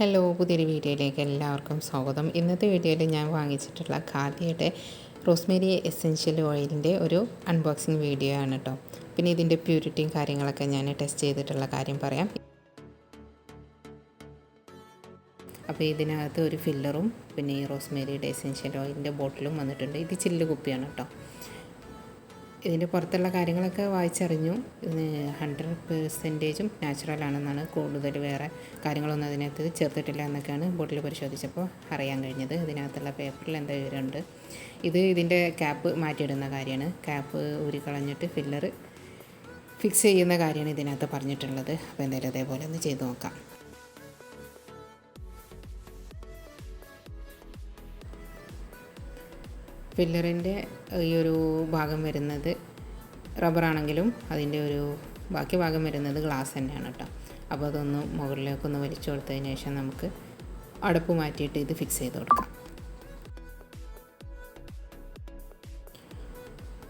Hello, പുതിയൊരു വീഡിയോയിലേക്ക് എല്ലാവർക്കും സ്വാഗതം. ഇന്നത്തെ വീഡിയോയിൽ ഞാൻ വാങ്ങിച്ചിട്ടുള്ള ഖാദിയുടെ റോസ്മേരി എസെൻഷ്യൽ ഓയിലിൻ്റെ ഒരു അൺബോക്സിങ് വീഡിയോ ആണ് കേട്ടോ. പിന്നെ ഇതിൻ്റെ പ്യൂരിറ്റിയും കാര്യങ്ങളൊക്കെ ഞാൻ ടെസ്റ്റ് ചെയ്തിട്ടുള്ള കാര്യം പറയാം. അപ്പോൾ ഇതിനകത്ത് ഒരു ഫില്ലറും പിന്നെ ഈ റോസ്മേരിയുടെ എസെൻഷ്യൽ ഓയിലിൻ്റെ ബോട്ടിലും വന്നിട്ടുണ്ട്. ഇത് ചില്ല് കുപ്പിയാണ് കേട്ടോ. ഇതിൻ്റെ പുറത്തുള്ള കാര്യങ്ങളൊക്കെ വായിച്ചറിഞ്ഞു. 100% നാച്ചുറലാണെന്നാണ്, കൂടുതൽ വേറെ കാര്യങ്ങളൊന്നും അതിനകത്ത് ചേർത്തിട്ടില്ല എന്നൊക്കെയാണ് ബോട്ടിൽ പരിശോധിച്ചപ്പോൾ അറിയാൻ കഴിഞ്ഞത്. ഇതിനകത്തുള്ള പേപ്പറിൽ എന്താ വിവരമുണ്ട്. ഇതിൻ്റെ ക്യാപ്പ് മാറ്റിയിടുന്ന കാര്യമാണ്. ക്യാപ്പ് ഊരിക്കളഞ്ഞിട്ട് ഫില്ലർ ഫിക്സ് ചെയ്യുന്ന കാര്യമാണ് ഇതിനകത്ത് പറഞ്ഞിട്ടുള്ളത്. അപ്പോൾ എന്തായാലും അതേപോലെ ഒന്ന് ചെയ്ത് നോക്കാം. ഫില്ലറിൻ്റെ ഈ ഒരു ഭാഗം വരുന്നത് റബ്ബറാണെങ്കിലും അതിൻ്റെ ഒരു ബാക്കി ഭാഗം വരുന്നത് ഗ്ലാസ് തന്നെയാണ് കേട്ടോ. അപ്പോൾ അതൊന്ന് മുകളിലേക്കൊന്ന് വലിച്ചു കൊടുത്തതിന് ശേഷം നമുക്ക് അടപ്പ് മാറ്റിയിട്ട് ഇത് ഫിക്സ് ചെയ്ത് കൊടുക്കാം.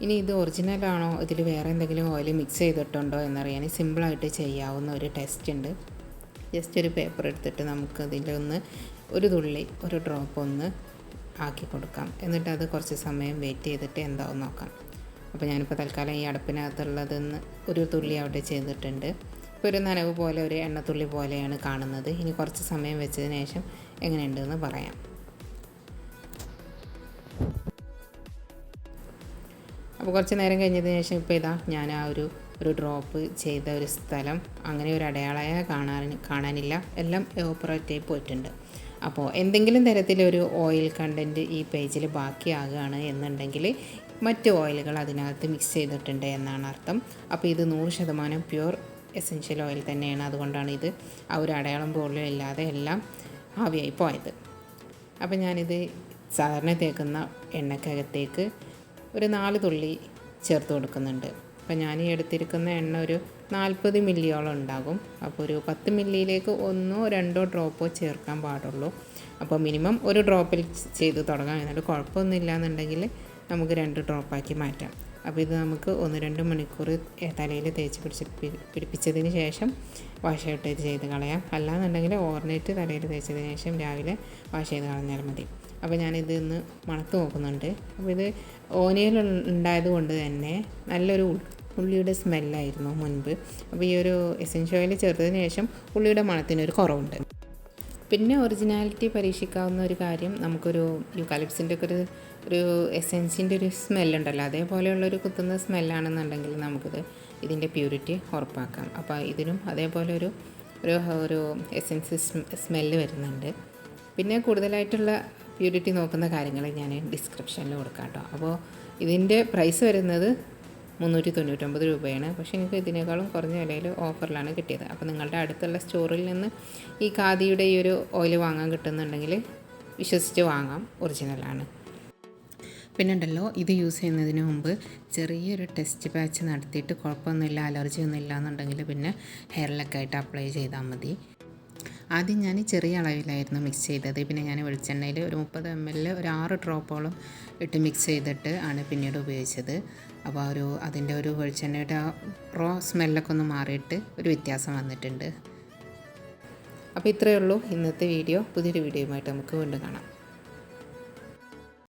ഇനി ഇത് ഒറിജിനലാണോ, ഇതിൽ വേറെ എന്തെങ്കിലും ഓയിൽ മിക്സ് ചെയ്തിട്ടുണ്ടോ എന്നറിയാൻ സിമ്പിളായിട്ട് ചെയ്യാവുന്ന ഒരു ടെസ്റ്റ് ഉണ്ട്. ജസ്റ്റ് ഒരു പേപ്പർ എടുത്തിട്ട് നമുക്ക് ഇതിലൊന്ന് ഒരു ഡ്രോപ്പ് ഒന്ന് ആക്കി കൊടുക്കാം. എന്നിട്ട് അത് കുറച്ച് സമയം വെയിറ്റ് ചെയ്തിട്ട് എന്താവും നോക്കാം. അപ്പോൾ ഞാനിപ്പോൾ തൽക്കാലം ഈ അടുപ്പിനകത്തുള്ളതെന്ന് ഒരു തുള്ളി അവിടെ ചെയ്തിട്ടുണ്ട്. ഇപ്പോൾ ഒരു നനവ് പോലെ, ഒരു എണ്ണത്തുള്ളി പോലെയാണ് കാണുന്നത്. ഇനി കുറച്ച് സമയം വെച്ചതിന് ശേഷം എങ്ങനെയുണ്ടെന്ന് പറയാം. അപ്പോൾ കുറച്ച് നേരം കഴിഞ്ഞതിന് ശേഷം ഇപ്പോൾ ഇതാ ഞാൻ ആ ഒരു ഡ്രോപ്പ് ചെയ്ത ഒരു സ്ഥലം അങ്ങനെ ഒരു അടയാളമായ കാണാനില്ല. എല്ലാം എവാപ്പറേറ്റ് പോയിട്ടുണ്ട്. അപ്പോൾ എന്തെങ്കിലും തരത്തിലൊരു ഓയിൽ കണ്ടൻറ്റ് ഈ പേജിൽ ബാക്കിയാകുകയാണ് എന്നുണ്ടെങ്കിൽ മറ്റ് ഓയിലുകൾ അതിനകത്ത് മിക്സ് ചെയ്തിട്ടുണ്ട് എന്നാണ് അർത്ഥം. അപ്പോൾ ഇത് 100% പ്യുവർ എസെൻഷ്യൽ ഓയിൽ തന്നെയാണ്. അതുകൊണ്ടാണ് ഇത് ആ ഒരു അടയാളം പോലും ഇല്ലാതെ എല്ലാം ആവിയായി പോയത്. അപ്പോൾ ഞാനിത് സാധാരണ തേക്കുന്ന എണ്ണക്കകത്തേക്ക് ഒരു 4 തുള്ളി ചേർത്ത് കൊടുക്കുന്നുണ്ട്. അപ്പോൾ ഞാൻ ഈ എടുത്തിരിക്കുന്ന എണ്ണ ഒരു 40 മില്ലിയോളം ഉണ്ടാകും. അപ്പോൾ ഒരു 10 മില്ലിയിലേക്ക് 1-2 ഡ്രോപ്പോ ചേർക്കാൻ പാടുള്ളൂ. അപ്പോൾ മിനിമം ഒരു ഡ്രോപ്പിൽ ചെയ്ത് തുടങ്ങാം. എന്നിട്ട് കുഴപ്പമൊന്നുമില്ല എന്നുണ്ടെങ്കിൽ നമുക്ക് 2 ഡ്രോപ്പാക്കി മാറ്റാം. അപ്പോൾ ഇത് നമുക്ക് 1-2 മണിക്കൂർ തലയിൽ തേച്ച് പിടിപ്പിച്ചതിന് ശേഷം വാഷ് ഔട്ട് ചെയ്ത് കളയാം. അല്ലാന്നുണ്ടെങ്കിൽ ഓവർനൈറ്റ് തലയിൽ തേച്ചതിന് ശേഷം രാവിലെ വാഷ് ചെയ്ത് കളഞ്ഞാൽ മതി. അപ്പോൾ ഞാനിത് ഇന്ന് മണത്ത് നോക്കുന്നുണ്ട്. അപ്പോൾ ഇത് ഓനിയൽ ഉണ്ടായത് കൊണ്ട് തന്നെ നല്ലൊരു ഉള്ളിയുടെ സ്മെല്ലായിരുന്നു മുൻപ്. അപ്പോൾ ഈ ഒരു എസെൻഷ്യൽ ഓയിൽ ചേർത്തതിന് ശേഷം ഉള്ളിയുടെ മണത്തിനൊരു കുറവുണ്ട്. പിന്നെ ഒറിജിനാലിറ്റി പരീക്ഷിക്കാവുന്ന ഒരു കാര്യം, നമുക്കൊരു യൂക്കാലിപ്സിൻ്റെ ഒക്കെ ഒരു എസെൻസിൻ്റെ ഒരു സ്മെല്ലുണ്ടല്ലോ, അതേപോലെയുള്ളൊരു കുത്തുന്ന സ്മെല്ലാണെന്നുണ്ടെങ്കിൽ നമുക്കിത് ഇതിൻ്റെ പ്യൂരിറ്റി ഉറപ്പാക്കാം. അപ്പോൾ ഇതിനും അതേപോലെ ഒരു എസെൻസ് സ്മെല്ല് വരുന്നുണ്ട്. പിന്നെ കൂടുതലായിട്ടുള്ള പ്യൂരിറ്റി നോക്കുന്ന കാര്യങ്ങൾ ഞാൻ ഡിസ്ക്രിപ്ഷനിൽ കൊടുക്കാം കേട്ടോ. അപ്പോൾ ഇതിൻ്റെ പ്രൈസ് വരുന്നത് 399 രൂപയാണ്. പക്ഷേ എനിക്ക് ഇതിനേക്കാളും കുറഞ്ഞ വിലയിൽ ഓഫറിലാണ് കിട്ടിയത്. അപ്പോൾ നിങ്ങളുടെ അടുത്തുള്ള സ്റ്റോറിൽ നിന്ന് ഈ ഖാദിയുടെ ഈ ഒരു ഓയിൽ വാങ്ങാൻ കിട്ടുന്നുണ്ടെങ്കിൽ വിശ്വസിച്ച് വാങ്ങാം, ഒറിജിനലാണ്. പിന്നെ ഉണ്ടല്ലോ, ഇത് യൂസ് ചെയ്യുന്നതിന് മുമ്പ് ചെറിയൊരു ടെസ്റ്റ് പാച്ച് നടത്തിയിട്ട് കുഴപ്പമൊന്നുമില്ല, അലർജി ഒന്നും ഇല്ല എന്നുണ്ടെങ്കിൽ പിന്നെ ഹെയറിലൊക്കെ ആയിട്ട് അപ്ലൈ ചെയ്താൽ മതി. ആദ്യം ഞാൻ ചെറിയ അളവിലായിരുന്നു മിക്സ് ചെയ്തത്. പിന്നെ ഞാൻ വെളിച്ചെണ്ണയിൽ ഒരു 30 ml ഒരു 6 ഡ്രോപ്പോളം ഇട്ട് മിക്സ് ചെയ്തിട്ട് ആണ് പിന്നീട് ഉപയോഗിച്ചത്. അപ്പോൾ അതിൻ്റെ ഒരു വെളിച്ചെണ്ണയുടെ റോ സ്മെല്ലൊക്കെ ഒന്ന് മാറിയിട്ട് ഒരു വ്യത്യാസം വന്നിട്ടുണ്ട്. അപ്പോൾ ഇത്രയേ ഉള്ളൂ ഇന്നത്തെ വീഡിയോ. പുതിയൊരു വീഡിയോയുമായിട്ട് നമുക്ക് വീണ്ടും കാണാം.